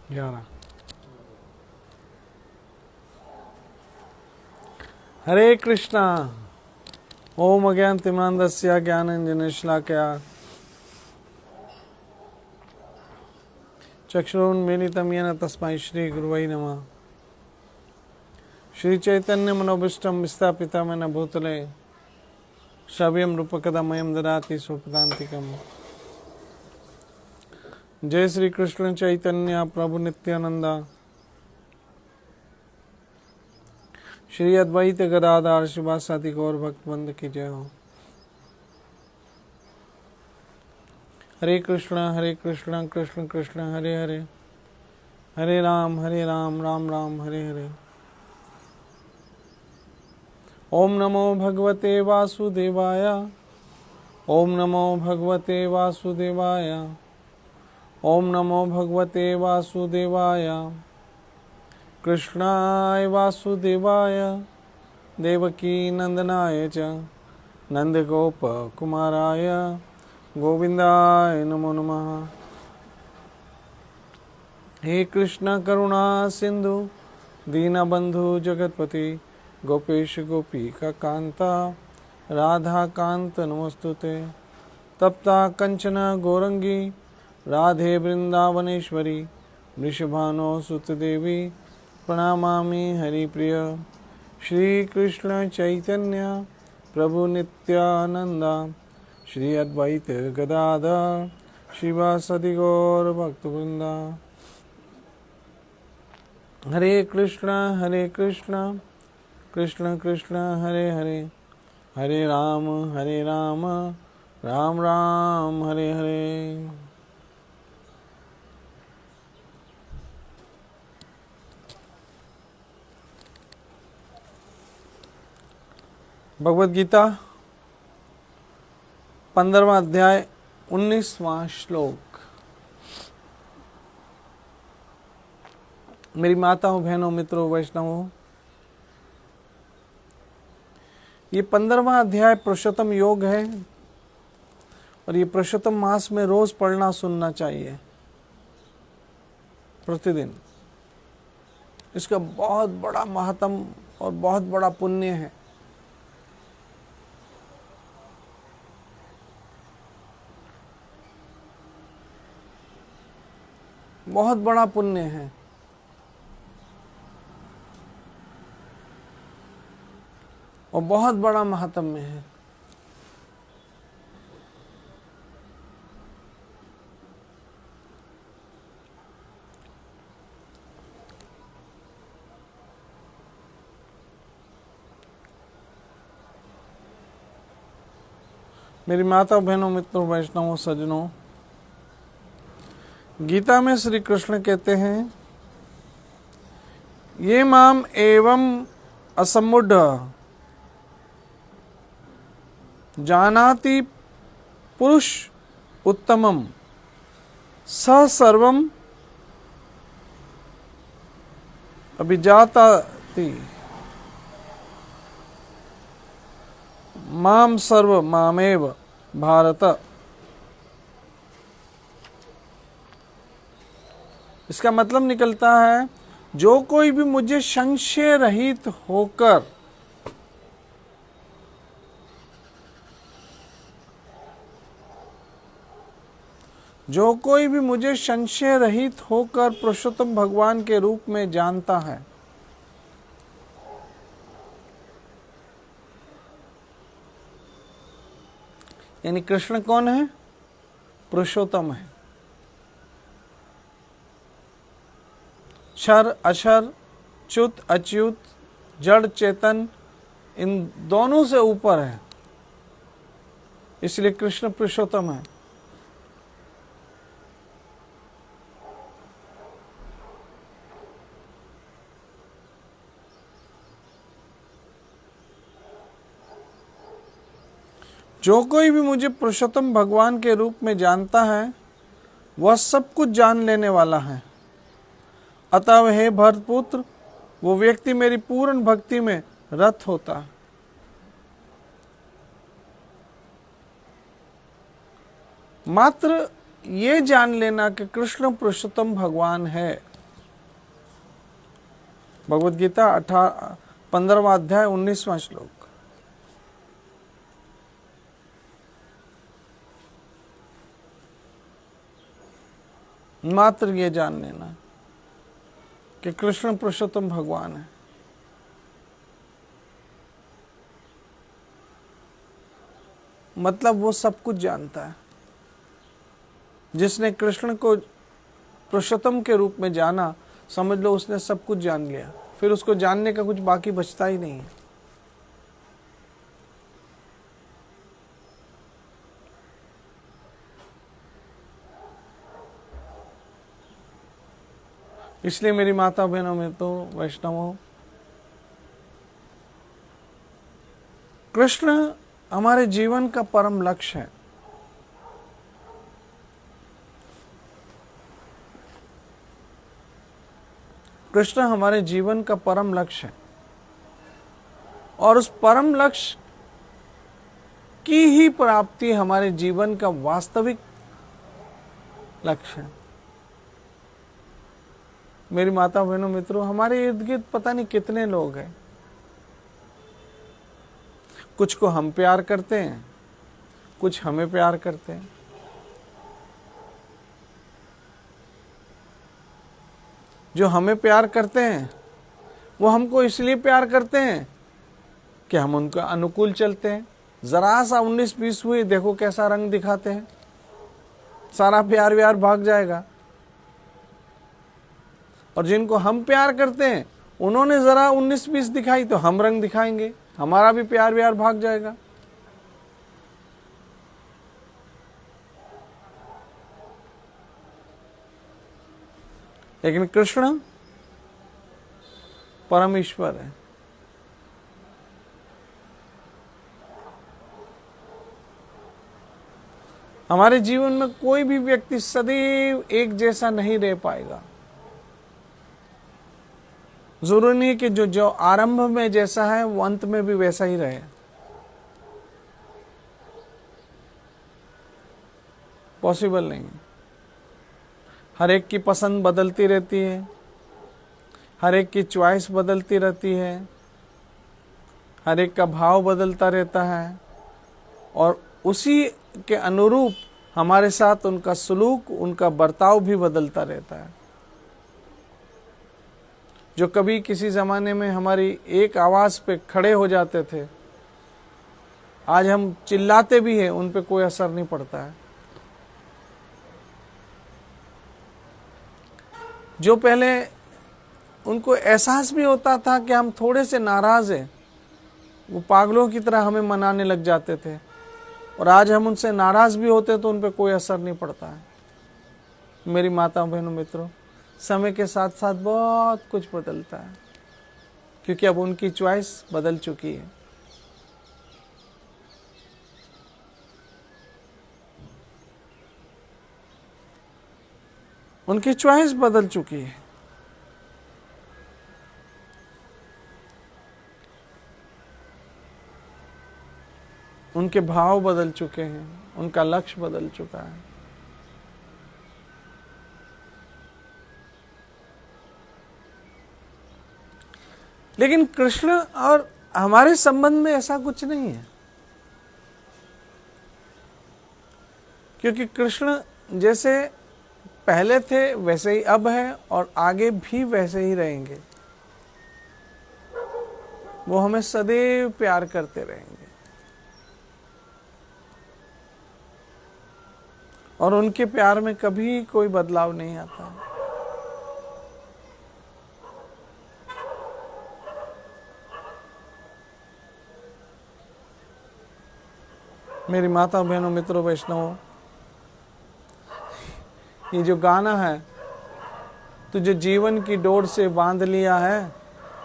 11। हरे कृष्णा। ओम अज्ञानतिमिरान्धस्य ज्ञानाञ्जनशलाकया चक्षुरुन्मीलितं येन तस्मै श्रीगुरुवै नमः। श्रीचैतन्यमनोभीष्टं स्थापितं येन भूतले सव्यं रूपकदा मह्यं ददाति स्वपदान्तिकम्। जय श्री कृष्ण चैतन्य प्रभु नित्यानंद श्री अद्वैत गदाधर शिवासादि गौर भक्तवृंद की जय हो। हरे कृष्ण कृष्ण कृष्ण हरे हरे, हरे राम राम राम हरे हरे। ओम नमो भगवते वासुदेवाय, ओम नमो भगवते वासुदेवाय, ओम नमो भगवते वासुदेवाय। कृष्णाय वासुदेवाय देवकी नंदनाय च नंदगोप कुमाराय गोविंदाय नमो नमः। हे कृष्ण करुणा सिंधु दीनबंधु जगतपति गोपेश गोपिका कांता राधा कांत नमस्तुते। तप्ता कंचन गौरंगी राधे वृंदावनेश्वरी वृषभानो सुतदेवी प्रणामामि हरिप्रिय। श्री कृष्ण चैतन्य प्रभु नित्यानंद श्री अद्वैत गदाधर शिवासादि गौर भक्तवृंदा। हरे कृष्ण कृष्ण कृष्ण हरे हरे, हरे राम राम राम हरे हरे। भगवद गीता 15वां अध्याय 19वां श्लोक। मेरी माताओं बहनों मित्रों वैष्णवों, ये 15वां अध्याय पुरुषोत्तम योग है और ये पुरुषोत्तम मास में रोज पढ़ना सुनना चाहिए प्रतिदिन। इसका बहुत बड़ा महत्व और बहुत बड़ा पुण्य है। बहुत बड़ा पुण्य है। और बहुत बड़ा महात्म्य है। मेरी माता बहनों मित्रों वैष्णवों सज्जनों, गीता में श्री कृष्ण कहते हैं, ये माम एवं असम्मुढ़ जानाति पुरुष उत्तमम स सर्वम अभिजाताति माम सर्व मामेव भारत। इसका मतलब निकलता है, जो कोई भी मुझे संशय रहित होकर पुरुषोत्तम भगवान के रूप में जानता है, यानी कृष्ण कौन है? पुरुषोत्तम है। क्षर अक्षर, च्युत अच्युत, जड़ चेतन, इन दोनों से ऊपर है, इसलिए कृष्ण पुरुषोत्तम है। जो कोई भी मुझे पुरुषोत्तम भगवान के रूप में जानता है, वह सब कुछ जान लेने वाला है। अतः हे भरतपुत्र, वो व्यक्ति मेरी पूर्ण भक्ति में रत होता है। मात्र ये जान लेना कि कृष्ण पुरुषोत्तम भगवान है, भगवद गीता 15वां अध्याय 19वां श्लोक। मात्र ये जान लेना कि कृष्ण पुरुषोत्तम भगवान है। मतलब वो सब कुछ जानता है। जिसने कृष्ण को पुरुषोत्तम के रूप में जाना, समझ लो उसने सब कुछ जान लिया। फिर उसको जानने का कुछ बाकी बचता ही नहीं है। इसलिए मेरी माता बहनों में तो वैष्णवों, कृष्ण हमारे जीवन का परम लक्ष्य है। कृष्ण हमारे जीवन का परम लक्ष्य है और उस परम लक्ष्य की ही प्राप्ति हमारे जीवन का वास्तविक लक्ष्य है। मेरी माता बहनों मित्रों, हमारे इर्द गिर्द पता नहीं कितने लोग हैं। कुछ को हम प्यार करते हैं, कुछ हमें प्यार करते हैं। जो हमें प्यार करते हैं वो हमको इसलिए प्यार करते हैं कि हम उनके अनुकूल चलते हैं। जरा सा 19-20 हुए, देखो कैसा रंग दिखाते हैं, सारा प्यार व्यार भाग जाएगा। और जिनको हम प्यार करते हैं उन्होंने जरा 19-20 दिखाई तो हम रंग दिखाएंगे, हमारा भी प्यार व्यार भाग जाएगा। लेकिन कृष्ण परमेश्वर है। हमारे जीवन में कोई भी व्यक्ति सदैव एक जैसा नहीं रह पाएगा। जरूरी नहीं कि जो आरंभ में जैसा है वो अंत में भी वैसा ही रहे। पॉसिबल नहीं है। हर एक की पसंद बदलती रहती है, हर एक की चॉइस बदलती रहती है, हर एक का भाव बदलता रहता है और उसी के अनुरूप हमारे साथ उनका सलूक, उनका बर्ताव भी बदलता रहता है। जो कभी किसी जमाने में हमारी एक आवाज पे खड़े हो जाते थे, आज हम चिल्लाते भी हैं, उन पे कोई असर नहीं पड़ता है। जो पहले उनको एहसास भी होता था कि हम थोड़े से नाराज हैं, वो पागलों की तरह हमें मनाने लग जाते थे। और आज हम उनसे नाराज भी होते तो उन पे कोई असर नहीं पड़ता है। मेरी माता बहनों मित्रों, समय के साथ साथ बहुत कुछ बदलता है, क्योंकि अब उनकी चॉइस बदल चुकी है। उनकी चॉइस बदल चुकी है। उनके भाव बदल चुके हैं, उनका लक्ष्य बदल चुका है। लेकिन कृष्ण और हमारे संबंध में ऐसा कुछ नहीं है, क्योंकि कृष्ण जैसे पहले थे वैसे ही अब है और आगे भी वैसे ही रहेंगे। वो हमें सदैव प्यार करते रहेंगे और उनके प्यार में कभी कोई बदलाव नहीं आता। मेरी माता बहनों मित्रों वैष्णवों, ये जो गाना है, तुझे जीवन की डोर से बांध लिया है,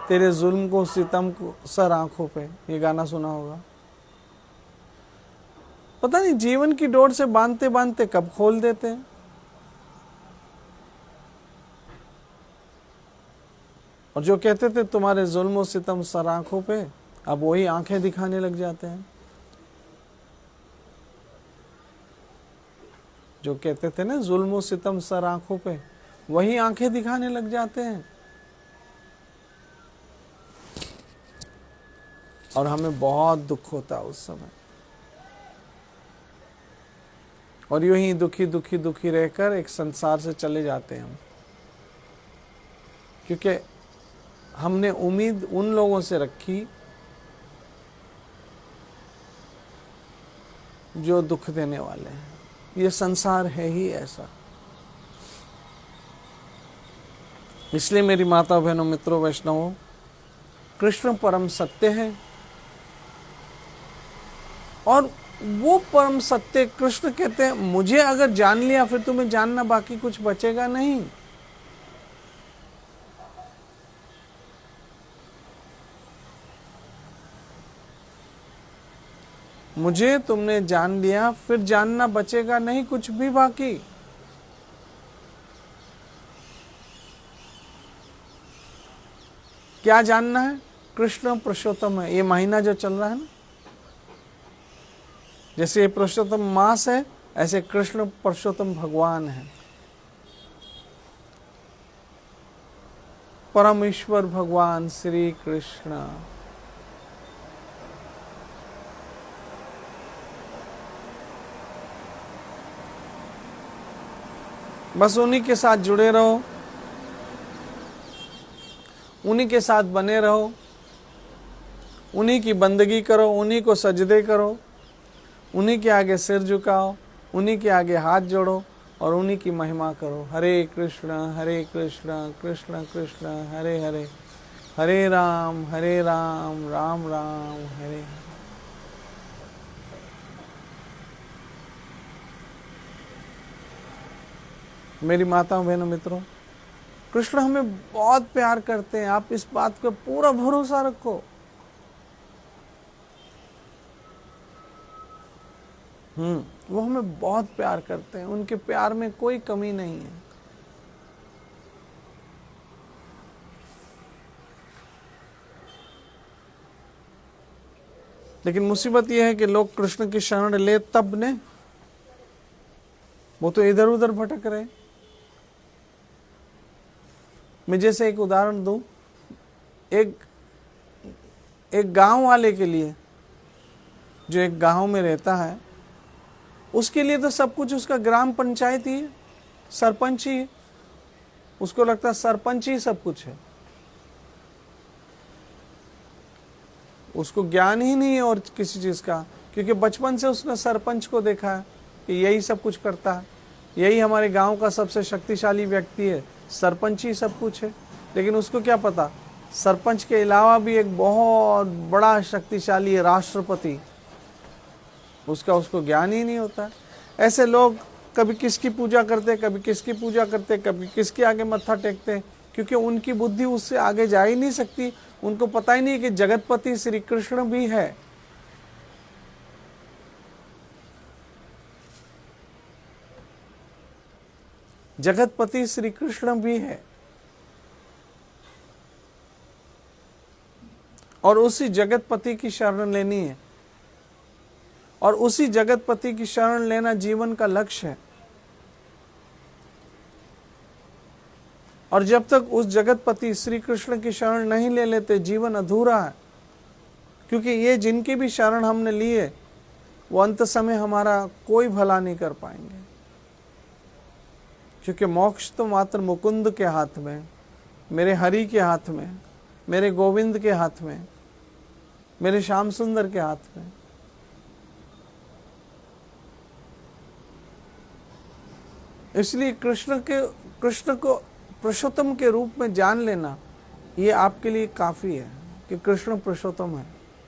तेरे जुल्म को सितम को सर आंखों पे, ये गाना सुना होगा। पता नहीं जीवन की डोर से बांधते बांधते कब खोल देते हैं। और जो कहते थे तुम्हारे जुल्म और सितम सर आंखों पे, अब वही आंखें दिखाने लग जाते हैं। जो कहते थे ना जुल्म और सितम सर आंखों पे, वही आंखें दिखाने लग जाते हैं। और हमें बहुत दुख होता है उस समय। और यूं ही दुखी दुखी दुखी रहकर एक संसार से चले जाते हैं हम, क्योंकि हमने उम्मीद उन लोगों से रखी जो दुख देने वाले हैं। ये संसार है ही ऐसा। इसलिए मेरी माता बहनों, मित्रों, वैष्णवों, कृष्ण परम सत्य है। और वो परम सत्य कृष्ण कहते हैं, मुझे अगर जान लिया फिर तुम्हें जानना बाकी कुछ बचेगा नहीं। मुझे तुमने जान लिया फिर जानना बचेगा नहीं कुछ भी बाकी। क्या जानना है? कृष्ण पुरुषोत्तम है। ये महीना जो चल रहा है ना, जैसे ये पुरुषोत्तम मास है, ऐसे कृष्ण पुरुषोत्तम भगवान है। परमेश्वर भगवान श्री कृष्ण। बस उन्हीं के साथ जुड़े रहो, उन्हीं के साथ बने रहो, उन्हीं की बंदगी करो, उन्हीं को सजदे करो, उन्हीं के आगे सिर झुकाओ, उन्हीं के आगे हाथ जोड़ो और उन्हीं की महिमा करो। हरे कृष्ण कृष्ण कृष्ण हरे हरे, हरे राम राम राम हरे हरे। मेरी माताओं, बहनों, मित्रों, कृष्ण हमें बहुत प्यार करते हैं। आप इस बात का पूरा भरोसा रखो। वो हमें बहुत प्यार करते हैं। उनके प्यार में कोई कमी नहीं है। लेकिन मुसीबत यह है कि लोग कृष्ण की शरण ले तब ने, वो तो इधर उधर भटक रहे। मैं जैसे एक उदाहरण दूं, एक गांव वाले के लिए, जो एक गांव में रहता है, उसके लिए तो सब कुछ उसका ग्राम पंचायत ही है, सरपंच ही है। उसको लगता है सरपंच ही सब कुछ है। उसको ज्ञान ही नहीं है और किसी चीज का, क्योंकि बचपन से उसने सरपंच को देखा है कि यही सब कुछ करता है, यही हमारे गांव का सबसे शक्तिशाली व्यक्ति है, सरपंच ही सब कुछ है। लेकिन उसको क्या पता, सरपंच के अलावा भी एक बहुत बड़ा शक्तिशाली है, राष्ट्रपति। उसको ज्ञान ही नहीं होता। ऐसे लोग कभी किसकी पूजा करते, कभी किसकी पूजा करते, कभी किसके आगे मत्था टेकते, क्योंकि उनकी बुद्धि उससे आगे जा ही नहीं सकती। उनको पता ही नहीं कि जगतपति श्री कृष्ण भी है। जगतपति श्री कृष्ण भी है और उसी जगतपति की शरण लेनी है, और उसी जगतपति की शरण लेना जीवन का लक्ष्य है। और जब तक उस जगतपति श्री कृष्ण की शरण नहीं ले लेते, जीवन अधूरा है। क्योंकि ये जिनकी भी शरण हमने ली है, वो अंत समय हमारा कोई भला नहीं कर पाएंगे। क्योंकि मोक्ष तो मात्र मुकुंद के हाथ में, मेरे हरि के हाथ में, मेरे गोविंद के हाथ में, मेरे श्याम सुंदर के हाथ में। इसलिए कृष्ण को पुरुषोत्तम के रूप में जान लेना, ये आपके लिए काफी है कि कृष्ण पुरुषोत्तम है।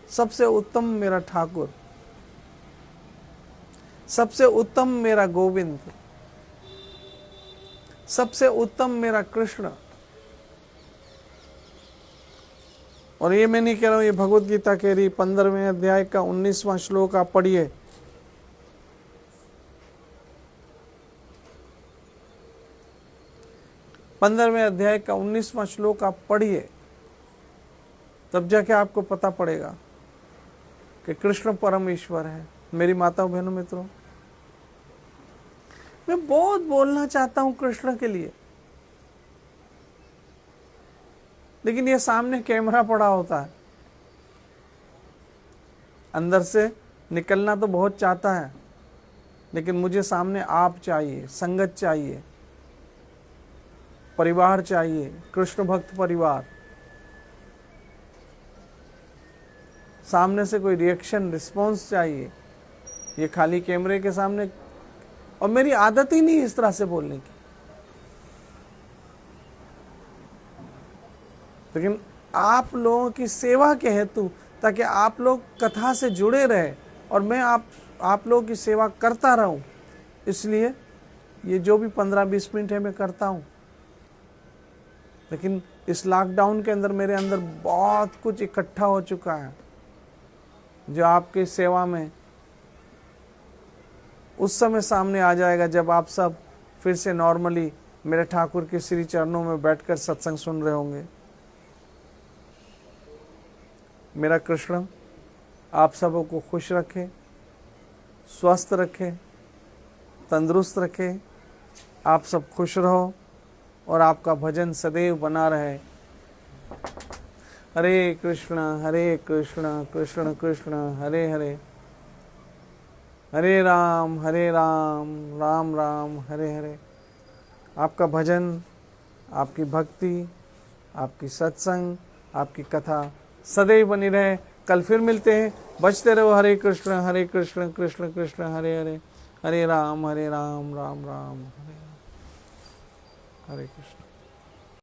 सबसे उत्तम मेरा ठाकुर, सबसे उत्तम मेरा गोविंद, सबसे उत्तम मेरा कृष्ण। और ये मैं नहीं कह रहा हूं, ये भगवत गीता कह रही, 15वें अध्याय का 19वां श्लोक आप पढ़िए। पंद्रहवें अध्याय का 19वां श्लोक आप पढ़िए, तब जाके आपको पता पड़ेगा कि कृष्ण परम ईश्वर है। मेरी माताओं, बहनों, मित्रों, मैं बहुत बोलना चाहता हूं कृष्ण के लिए, लेकिन ये सामने कैमरा पड़ा होता है, अंदर से निकलना तो बहुत चाहता है, लेकिन मुझे सामने आप चाहिए, संगत चाहिए, परिवार चाहिए, कृष्ण भक्त परिवार, सामने से कोई रिएक्शन रिस्पॉन्स चाहिए। ये खाली कैमरे के सामने, और मेरी आदत ही नहीं इस तरह से बोलने की, लेकिन आप लोगों की सेवा के हेतु, ताकि आप लोग कथा से जुड़े रहे और मैं आप लोगों की सेवा करता रहूं, इसलिए ये जो भी 15-20 मिनट है मैं करता हूं। लेकिन इस लॉकडाउन के अंदर मेरे अंदर बहुत कुछ इकट्ठा हो चुका है, जो आपकी सेवा में उस समय सामने आ जाएगा जब आप सब फिर से नॉर्मली मेरे ठाकुर के श्री चरणों में बैठकर सत्संग सुन रहे होंगे। मेरा कृष्ण आप सबों को खुश रखे, स्वस्थ रखे, तंदुरुस्त रखे, आप सब खुश रहो और आपका भजन सदैव बना रहे। हरे कृष्ण कृष्ण कृष्ण हरे हरे, हरे राम राम राम हरे हरे। आपका भजन, आपकी भक्ति, आपकी सत्संग, आपकी कथा सदैव बनी रहे। कल फिर मिलते हैं, बचते रहो। हरे कृष्ण कृष्ण कृष्ण हरे हरे, हरे राम राम राम हरे हरे कृष्ण।